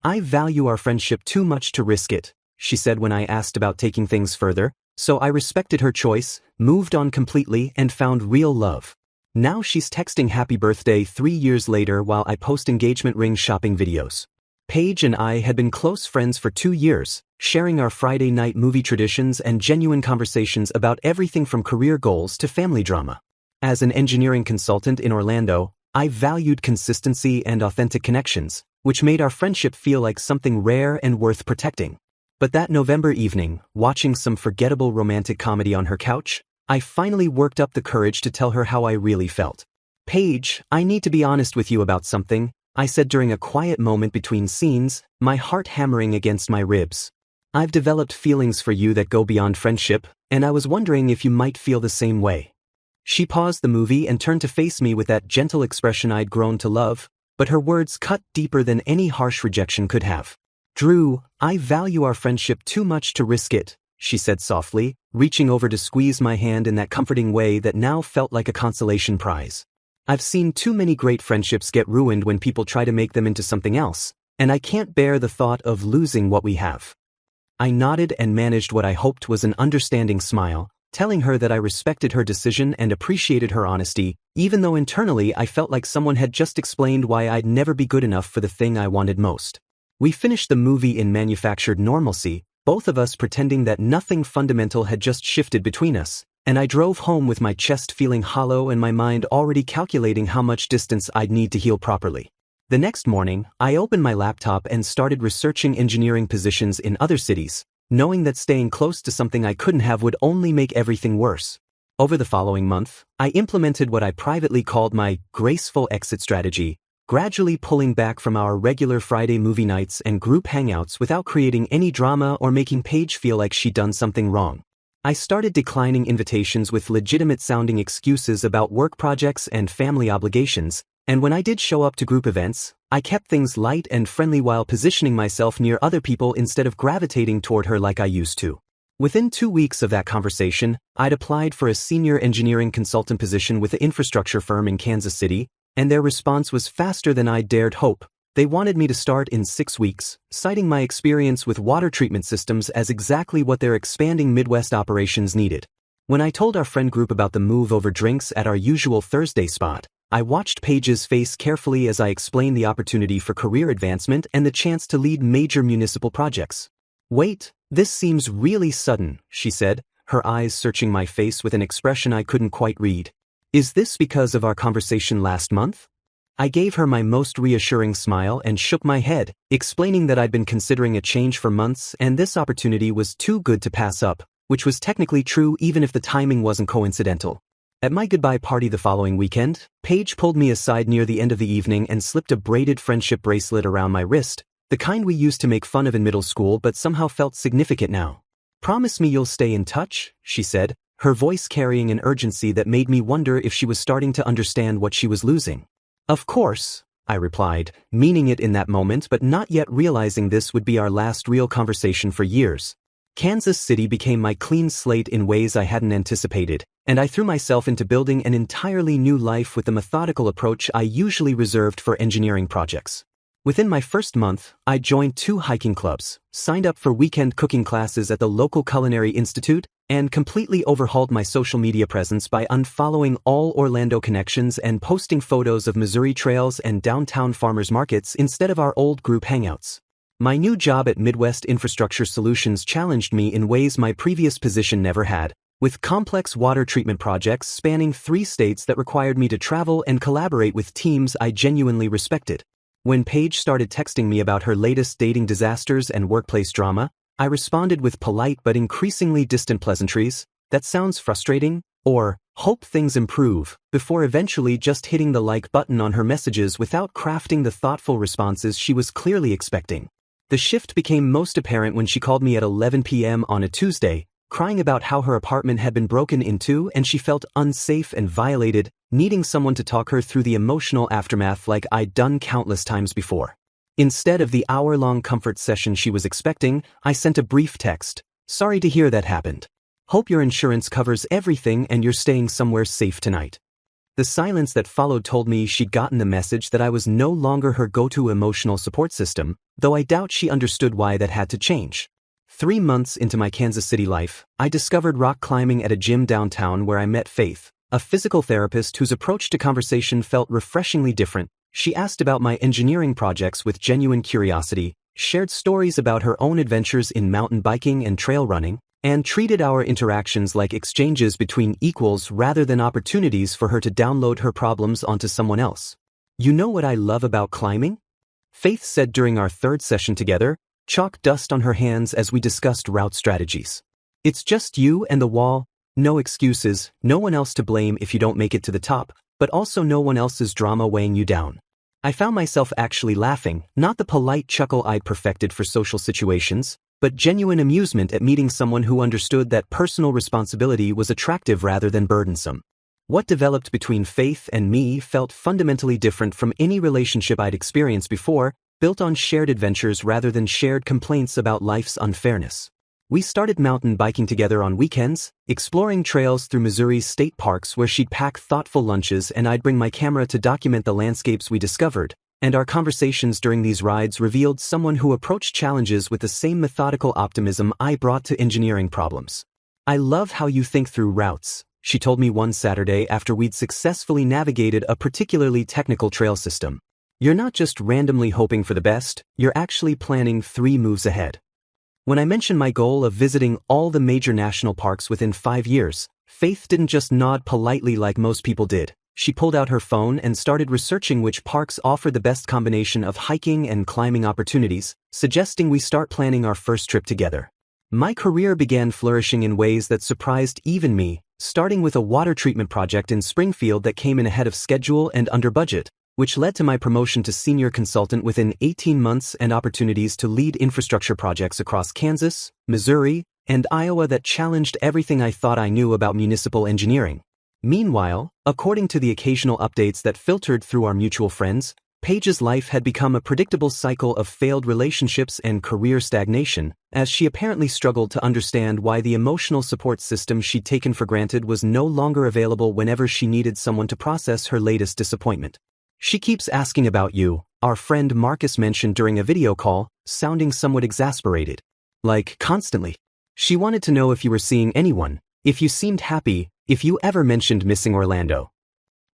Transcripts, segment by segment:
I value our friendship too much to risk it, she said when I asked about taking things further, so I respected her choice, moved on completely, and found real love. Now she's texting happy birthday 3 years later while I post engagement ring shopping videos. Paige and I had been close friends for 2 years, sharing our Friday night movie traditions and genuine conversations about everything from career goals to family drama. As an engineering consultant in Orlando, I valued consistency and authentic connections, which made our friendship feel like something rare and worth protecting. But that November evening, watching some forgettable romantic comedy on her couch, I finally worked up the courage to tell her how I really felt. Paige, I need to be honest with you about something, I said during a quiet moment between scenes, my heart hammering against my ribs. I've developed feelings for you that go beyond friendship, and I was wondering if you might feel the same way. She paused the movie and turned to face me with that gentle expression I'd grown to love, but her words cut deeper than any harsh rejection could have. Drew, I value our friendship too much to risk it, she said softly, reaching over to squeeze my hand in that comforting way that now felt like a consolation prize. I've seen too many great friendships get ruined when people try to make them into something else, and I can't bear the thought of losing what we have. I nodded and managed what I hoped was an understanding smile, telling her that I respected her decision and appreciated her honesty, even though internally I felt like someone had just explained why I'd never be good enough for the thing I wanted most. We finished the movie in manufactured normalcy, both of us pretending that nothing fundamental had just shifted between us, and I drove home with my chest feeling hollow and my mind already calculating how much distance I'd need to heal properly. The next morning, I opened my laptop and started researching engineering positions in other cities, knowing that staying close to something I couldn't have would only make everything worse. Over the following month, I implemented what I privately called my graceful exit strategy, gradually pulling back from our regular Friday movie nights and group hangouts without creating any drama or making Paige feel like she'd done something wrong. I started declining invitations with legitimate-sounding excuses about work projects and family obligations, and when I did show up to group events, I kept things light and friendly while positioning myself near other people instead of gravitating toward her like I used to. Within 2 weeks of that conversation, I'd applied for a senior engineering consultant position with an infrastructure firm in Kansas City, and their response was faster than I dared hope. They wanted me to start in 6 weeks, citing my experience with water treatment systems as exactly what their expanding Midwest operations needed. When I told our friend group about the move over drinks at our usual Thursday spot, I watched Paige's face carefully as I explained the opportunity for career advancement and the chance to lead major municipal projects. Wait, this seems really sudden, she said, her eyes searching my face with an expression I couldn't quite read. Is this because of our conversation last month? I gave her my most reassuring smile and shook my head, explaining that I'd been considering a change for months and this opportunity was too good to pass up, which was technically true even if the timing wasn't coincidental. At my goodbye party the following weekend, Paige pulled me aside near the end of the evening and slipped a braided friendship bracelet around my wrist, the kind we used to make fun of in middle school but somehow felt significant now. Promise me you'll stay in touch, she said, her voice carrying an urgency that made me wonder if she was starting to understand what she was losing. Of course, I replied, meaning it in that moment but not yet realizing this would be our last real conversation for years. Kansas City became my clean slate in ways I hadn't anticipated, and I threw myself into building an entirely new life with the methodical approach I usually reserved for engineering projects. Within my first month, I joined 2 hiking clubs, signed up for weekend cooking classes at the local culinary institute, and completely overhauled my social media presence by unfollowing all Orlando connections and posting photos of Missouri trails and downtown farmers markets instead of our old group hangouts. My new job at Midwest Infrastructure Solutions challenged me in ways my previous position never had, with complex water treatment projects spanning 3 states that required me to travel and collaborate with teams I genuinely respected. When Paige started texting me about her latest dating disasters and workplace drama, I responded with polite but increasingly distant pleasantries, "That sounds frustrating," or "Hope things improve," before eventually just hitting the like button on her messages without crafting the thoughtful responses she was clearly expecting. The shift became most apparent when she called me at 11 p.m. on a Tuesday, crying about how her apartment had been broken into and she felt unsafe and violated, needing someone to talk her through the emotional aftermath like I'd done countless times before. Instead of the hour-long comfort session she was expecting, I sent a brief text, "Sorry to hear that happened. Hope your insurance covers everything and you're staying somewhere safe tonight." The silence that followed told me she'd gotten the message that I was no longer her go-to emotional support system, though I doubt she understood why that had to change. 3 months into my Kansas City life, I discovered rock climbing at a gym downtown where I met Faith, a physical therapist whose approach to conversation felt refreshingly different. She asked about my engineering projects with genuine curiosity, shared stories about her own adventures in mountain biking and trail running, and treated our interactions like exchanges between equals rather than opportunities for her to download her problems onto someone else. "You know what I love about climbing?" Faith said during our 3rd session together, chalk dust on her hands as we discussed route strategies. "It's just you and the wall, no excuses, no one else to blame if you don't make it to the top, but also no one else's drama weighing you down." I found myself actually laughing, not the polite chuckle I'd perfected for social situations, but genuine amusement at meeting someone who understood that personal responsibility was attractive rather than burdensome. What developed between Faith and me felt fundamentally different from any relationship I'd experienced before, built on shared adventures rather than shared complaints about life's unfairness. We started mountain biking together on weekends, exploring trails through Missouri's state parks where she'd pack thoughtful lunches and I'd bring my camera to document the landscapes we discovered, and our conversations during these rides revealed someone who approached challenges with the same methodical optimism I brought to engineering problems. "I love how you think through routes," she told me one Saturday after we'd successfully navigated a particularly technical trail system. "You're not just randomly hoping for the best, you're actually planning 3 moves ahead." When I mentioned my goal of visiting all the major national parks within 5 years, Faith didn't just nod politely like most people did. She pulled out her phone and started researching which parks offer the best combination of hiking and climbing opportunities, suggesting we start planning our first trip together. My career began flourishing in ways that surprised even me, starting with a water treatment project in Springfield that came in ahead of schedule and under budget, which led to my promotion to senior consultant within 18 months and opportunities to lead infrastructure projects across Kansas, Missouri, and Iowa that challenged everything I thought I knew about municipal engineering. Meanwhile, according to the occasional updates that filtered through our mutual friends, Paige's life had become a predictable cycle of failed relationships and career stagnation, as she apparently struggled to understand why the emotional support system she'd taken for granted was no longer available whenever she needed someone to process her latest disappointment. "She keeps asking about you," our friend Marcus mentioned during a video call, sounding somewhat exasperated. "Like, constantly. She wanted to know if you were seeing anyone, if you seemed happy, if you ever mentioned missing Orlando."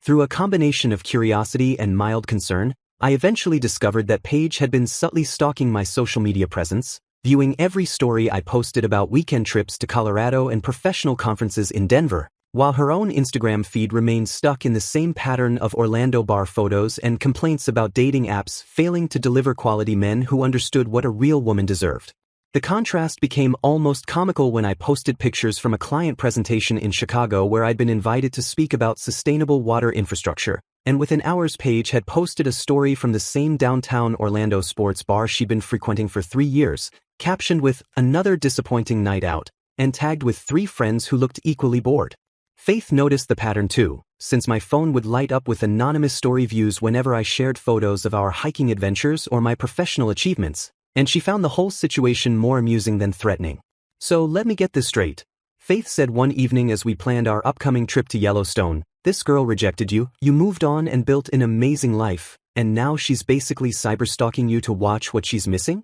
Through a combination of curiosity and mild concern, I eventually discovered that Paige had been subtly stalking my social media presence, viewing every story I posted about weekend trips to Colorado and professional conferences in Denver, while her own Instagram feed remained stuck in the same pattern of Orlando bar photos and complaints about dating apps failing to deliver quality men who understood what a real woman deserved. The contrast became almost comical when I posted pictures from a client presentation in Chicago where I'd been invited to speak about sustainable water infrastructure, and within hours Paige had posted a story from the same downtown Orlando sports bar she'd been frequenting for 3 years, captioned with "another disappointing night out," and tagged with 3 friends who looked equally bored. Faith noticed the pattern too, since my phone would light up with anonymous story views whenever I shared photos of our hiking adventures or my professional achievements, and she found the whole situation more amusing than threatening. "So let me get this straight," Faith said one evening as we planned our upcoming trip to Yellowstone. "This girl rejected you, you moved on and built an amazing life, and now she's basically cyberstalking you to watch what she's missing?"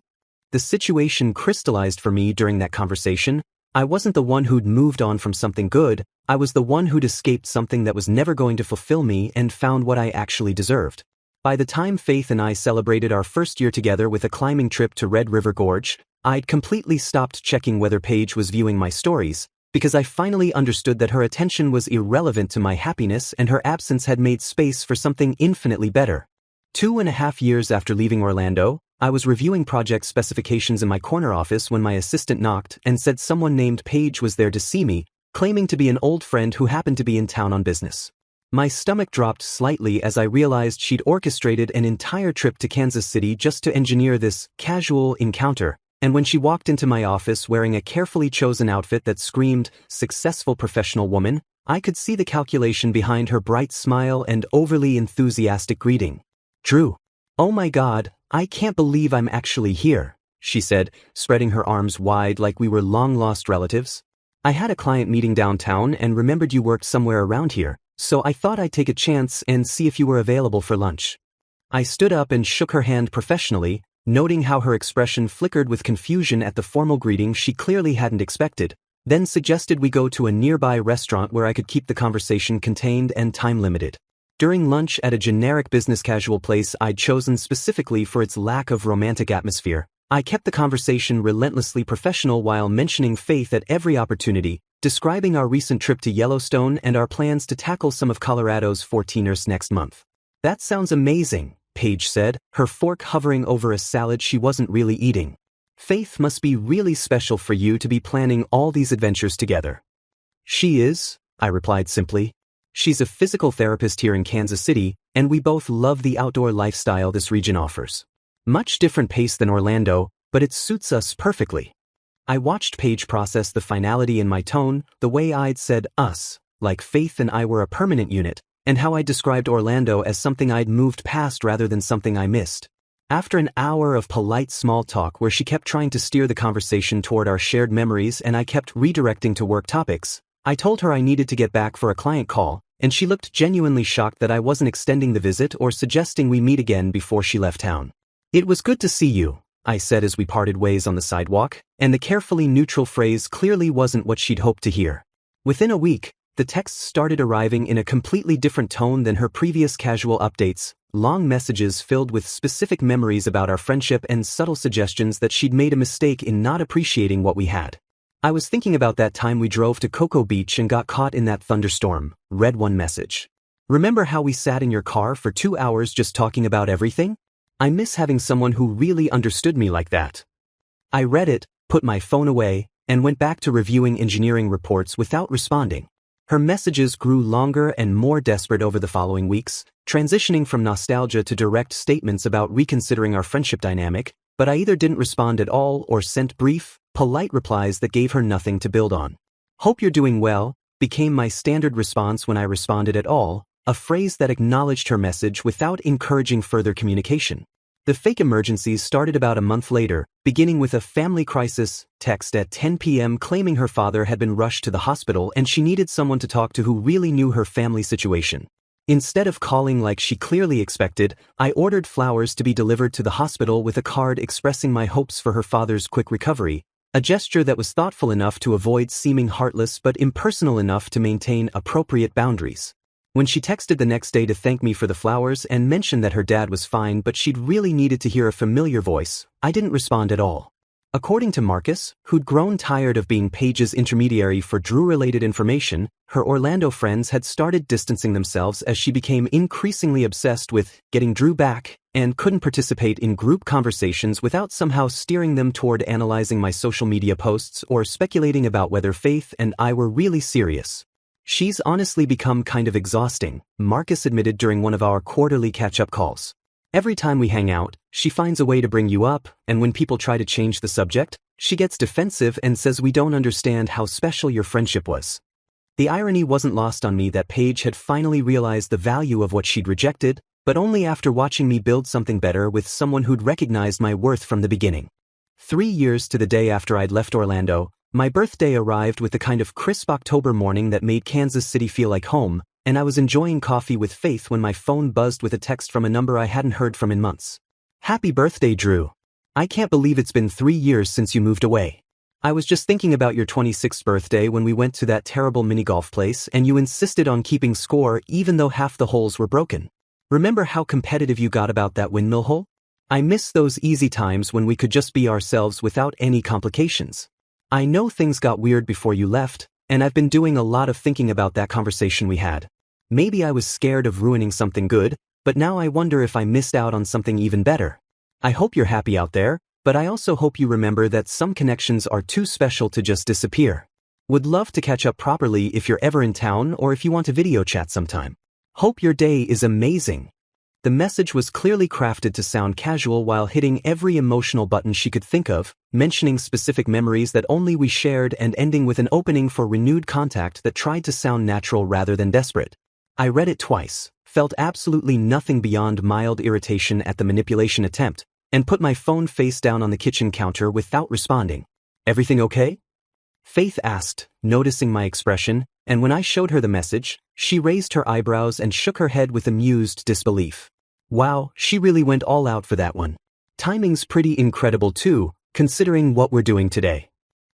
The situation crystallized for me during that conversation. I wasn't the one who'd moved on from something good, I was the one who'd escaped something that was never going to fulfill me and found what I actually deserved. By the time Faith and I celebrated our first year together with a climbing trip to Red River Gorge, I'd completely stopped checking whether Paige was viewing my stories, because I finally understood that her attention was irrelevant to my happiness and her absence had made space for something infinitely better. 2.5 years after leaving Orlando, I was reviewing project specifications in my corner office when my assistant knocked and said someone named Paige was there to see me, claiming to be an old friend who happened to be in town on business. My stomach dropped slightly as I realized she'd orchestrated an entire trip to Kansas City just to engineer this casual encounter, and when she walked into my office wearing a carefully chosen outfit that screamed, "successful professional woman," I could see the calculation behind her bright smile and overly enthusiastic greeting. "Drew. Oh my God, I can't believe I'm actually here," she said, spreading her arms wide like we were long-lost relatives. "I had a client meeting downtown and remembered you worked somewhere around here, so I thought I'd take a chance and see if you were available for lunch. I stood up and shook her hand professionally, noting how her expression flickered with confusion at the formal greeting she clearly hadn't expected, then suggested we go to a nearby restaurant where I could keep the conversation contained and time-limited. During lunch at a generic business casual place I'd chosen specifically for its lack of romantic atmosphere, I kept the conversation relentlessly professional while mentioning Faith at every opportunity, describing our recent trip to Yellowstone and our plans to tackle some of Colorado's 14ers next month. That sounds amazing, Paige said, her fork hovering over a salad she wasn't really eating. Faith must be really special for you to be planning all these adventures together. She is, I replied simply. She's a physical therapist here in Kansas City, and we both love the outdoor lifestyle this region offers. Much different pace than Orlando, but it suits us perfectly. I watched Paige process the finality in my tone, the way I'd said us, like Faith and I were a permanent unit, and how I described Orlando as something I'd moved past rather than something I missed. After an hour of polite small talk where she kept trying to steer the conversation toward our shared memories and I kept redirecting to work topics, I told her I needed to get back for a client call, and she looked genuinely shocked that I wasn't extending the visit or suggesting we meet again before she left town. It was good to see you, I said as we parted ways on the sidewalk, and the carefully neutral phrase clearly wasn't what she'd hoped to hear. Within a week, the texts started arriving in a completely different tone than her previous casual updates, long messages filled with specific memories about our friendship and subtle suggestions that she'd made a mistake in not appreciating what we had. I was thinking about that time we drove to Cocoa Beach and got caught in that thunderstorm, read one message. Remember how we sat in your car for 2 hours just talking about everything? I miss having someone who really understood me like that. I read it, put my phone away, and went back to reviewing engineering reports without responding. Her messages grew longer and more desperate over the following weeks, transitioning from nostalgia to direct statements about reconsidering our friendship dynamic, but I either didn't respond at all or sent brief, polite replies that gave her nothing to build on. Hope you're doing well, became my standard response when I responded at all, a phrase that acknowledged her message without encouraging further communication. The fake emergencies started about a month later, beginning with a family crisis text at 10 p.m. claiming her father had been rushed to the hospital and she needed someone to talk to who really knew her family situation. Instead of calling like she clearly expected, I ordered flowers to be delivered to the hospital with a card expressing my hopes for her father's quick recovery, a gesture that was thoughtful enough to avoid seeming heartless but impersonal enough to maintain appropriate boundaries. When she texted the next day to thank me for the flowers and mentioned that her dad was fine but she'd really needed to hear a familiar voice, I didn't respond at all. According to Marcus, who'd grown tired of being Paige's intermediary for Drew-related information, her Orlando friends had started distancing themselves as she became increasingly obsessed with getting Drew back and couldn't participate in group conversations without somehow steering them toward analyzing my social media posts or speculating about whether Faith and I were really serious. She's honestly become kind of exhausting, Marcus admitted during one of our quarterly catch-up calls. Every time we hang out, she finds a way to bring you up, and when people try to change the subject, she gets defensive and says we don't understand how special your friendship was. The irony wasn't lost on me that Paige had finally realized the value of what she'd rejected, but only after watching me build something better with someone who'd recognized my worth from the beginning. 3 years to the day after I'd left Orlando, my birthday arrived with the kind of crisp October morning that made Kansas City feel like home, and I was enjoying coffee with Faith when my phone buzzed with a text from a number I hadn't heard from in months. Happy birthday, Drew. I can't believe it's been 3 years since you moved away. I was just thinking about your 26th birthday when we went to that terrible mini-golf place and you insisted on keeping score even though half the holes were broken. Remember how competitive you got about that windmill hole? I miss those easy times when we could just be ourselves without any complications. I know things got weird before you left, and I've been doing a lot of thinking about that conversation we had. Maybe I was scared of ruining something good, but now I wonder if I missed out on something even better. I hope you're happy out there, but I also hope you remember that some connections are too special to just disappear. Would love to catch up properly if you're ever in town or if you want to video chat sometime. Hope your day is amazing. The message was clearly crafted to sound casual while hitting every emotional button she could think of, mentioning specific memories that only we shared and ending with an opening for renewed contact that tried to sound natural rather than desperate. I read it twice, felt absolutely nothing beyond mild irritation at the manipulation attempt, and put my phone face down on the kitchen counter without responding. Everything okay? Faith asked, noticing my expression, and when I showed her the message, she raised her eyebrows and shook her head with amused disbelief. Wow, she really went all out for that one. Timing's pretty incredible too, considering what we're doing today.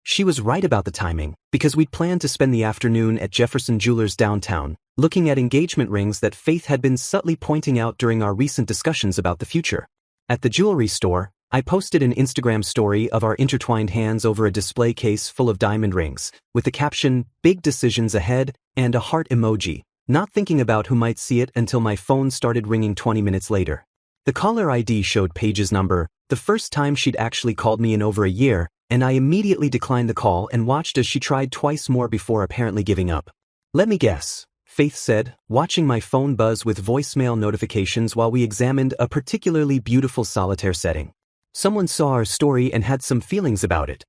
She was right about the timing, because we'd planned to spend the afternoon at Jefferson Jewelers downtown, looking at engagement rings that Faith had been subtly pointing out during our recent discussions about the future. At the jewelry store, I posted an Instagram story of our intertwined hands over a display case full of diamond rings, with the caption, "Big decisions ahead," and a heart emoji, not thinking about who might see it until my phone started ringing 20 minutes later. The caller ID showed Paige's number, the first time she'd actually called me in over a year, and I immediately declined the call and watched as she tried twice more before apparently giving up. "Let me guess," Faith said, watching my phone buzz with voicemail notifications while we examined a particularly beautiful solitaire setting. "Someone saw our story and had some feelings about it."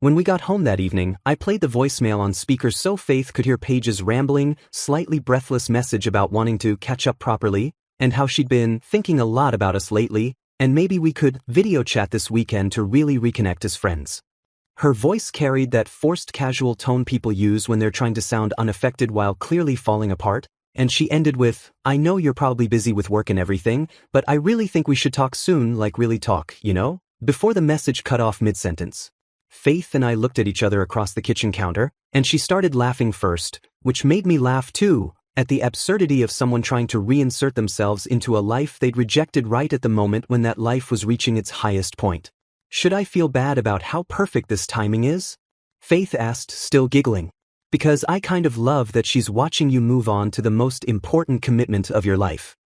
When we got home that evening, I played the voicemail on speaker so Faith could hear Paige's rambling, slightly breathless message about wanting to catch up properly, and how she'd been thinking a lot about us lately, and maybe we could video chat this weekend to really reconnect as friends. Her voice carried that forced casual tone people use when they're trying to sound unaffected while clearly falling apart, and she ended with, "I know you're probably busy with work and everything, but I really think we should talk soon, like really talk, you know?" Before the message cut off mid-sentence. Faith and I looked at each other across the kitchen counter, and she started laughing first, which made me laugh too, at the absurdity of someone trying to reinsert themselves into a life they'd rejected right at the moment when that life was reaching its highest point. "Should I feel bad about how perfect this timing is?" Faith asked, still giggling. "Because I kind of love that she's watching you move on to the most important commitment of your life."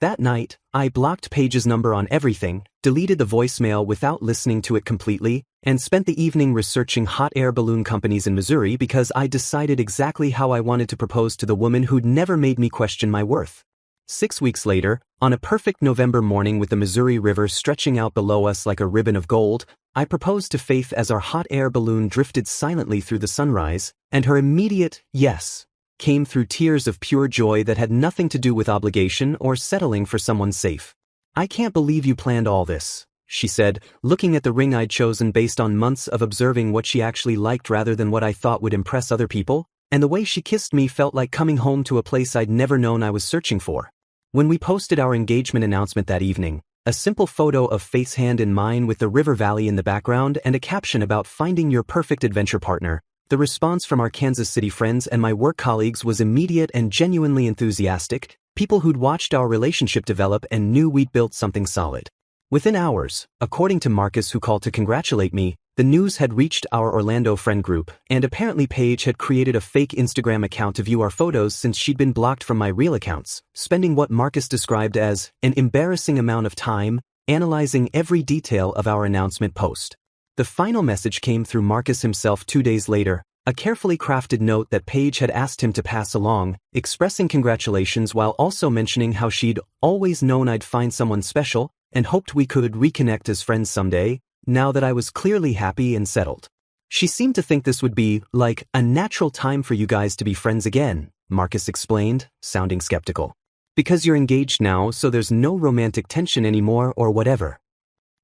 That night, I blocked Paige's number on everything, deleted the voicemail without listening to it completely, and spent the evening researching hot air balloon companies in Missouri because I decided exactly how I wanted to propose to the woman who'd never made me question my worth. 6 weeks later, on a perfect November morning with the Missouri River stretching out below us like a ribbon of gold, I proposed to Faith as our hot air balloon drifted silently through the sunrise, and her immediate yes came through tears of pure joy that had nothing to do with obligation or settling for someone safe. "I can't believe you planned all this," she said, looking at the ring I'd chosen based on months of observing what she actually liked rather than what I thought would impress other people, and the way she kissed me felt like coming home to a place I'd never known I was searching for. When we posted our engagement announcement that evening, a simple photo of Faith's hand in mine with the river valley in the background and a caption about finding your perfect adventure partner, the response from our Kansas City friends and my work colleagues was immediate and genuinely enthusiastic, people who'd watched our relationship develop and knew we'd built something solid. Within hours, according to Marcus who called to congratulate me, the news had reached our Orlando friend group, and apparently Paige had created a fake Instagram account to view our photos since she'd been blocked from my real accounts, spending what Marcus described as an embarrassing amount of time analyzing every detail of our announcement post. The final message came through Marcus himself 2 days later, a carefully crafted note that Paige had asked him to pass along, expressing congratulations while also mentioning how she'd always known I'd find someone special and hoped we could reconnect as friends someday, now that I was clearly happy and settled. "She seemed to think this would be, like, a natural time for you guys to be friends again," Marcus explained, sounding skeptical. "Because you're engaged now, so there's no romantic tension anymore or whatever."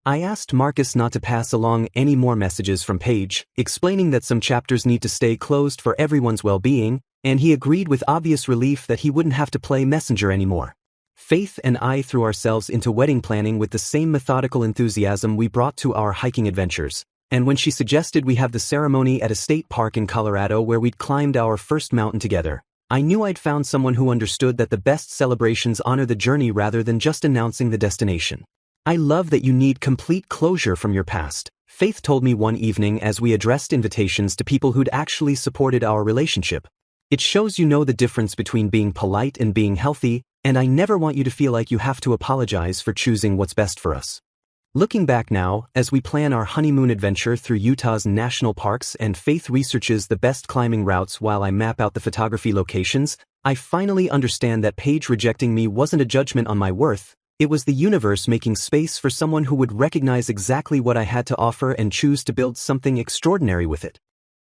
I asked Marcus not to pass along any more messages from Paige, explaining that some chapters need to stay closed for everyone's well-being, and he agreed with obvious relief that he wouldn't have to play messenger anymore. Faith and I threw ourselves into wedding planning with the same methodical enthusiasm we brought to our hiking adventures, and when she suggested we have the ceremony at a state park in Colorado where we'd climbed our first mountain together, I knew I'd found someone who understood that the best celebrations honor the journey rather than just announcing the destination. "I love that you need complete closure from your past," Faith told me one evening as we addressed invitations to people who'd actually supported our relationship. "It shows you know the difference between being polite and being healthy, and I never want you to feel like you have to apologize for choosing what's best for us." Looking back now, as we plan our honeymoon adventure through Utah's national parks and Faith researches the best climbing routes while I map out the photography locations, I finally understand that Paige rejecting me wasn't a judgment on my worth. It was the universe making space for someone who would recognize exactly what I had to offer and choose to build something extraordinary with it.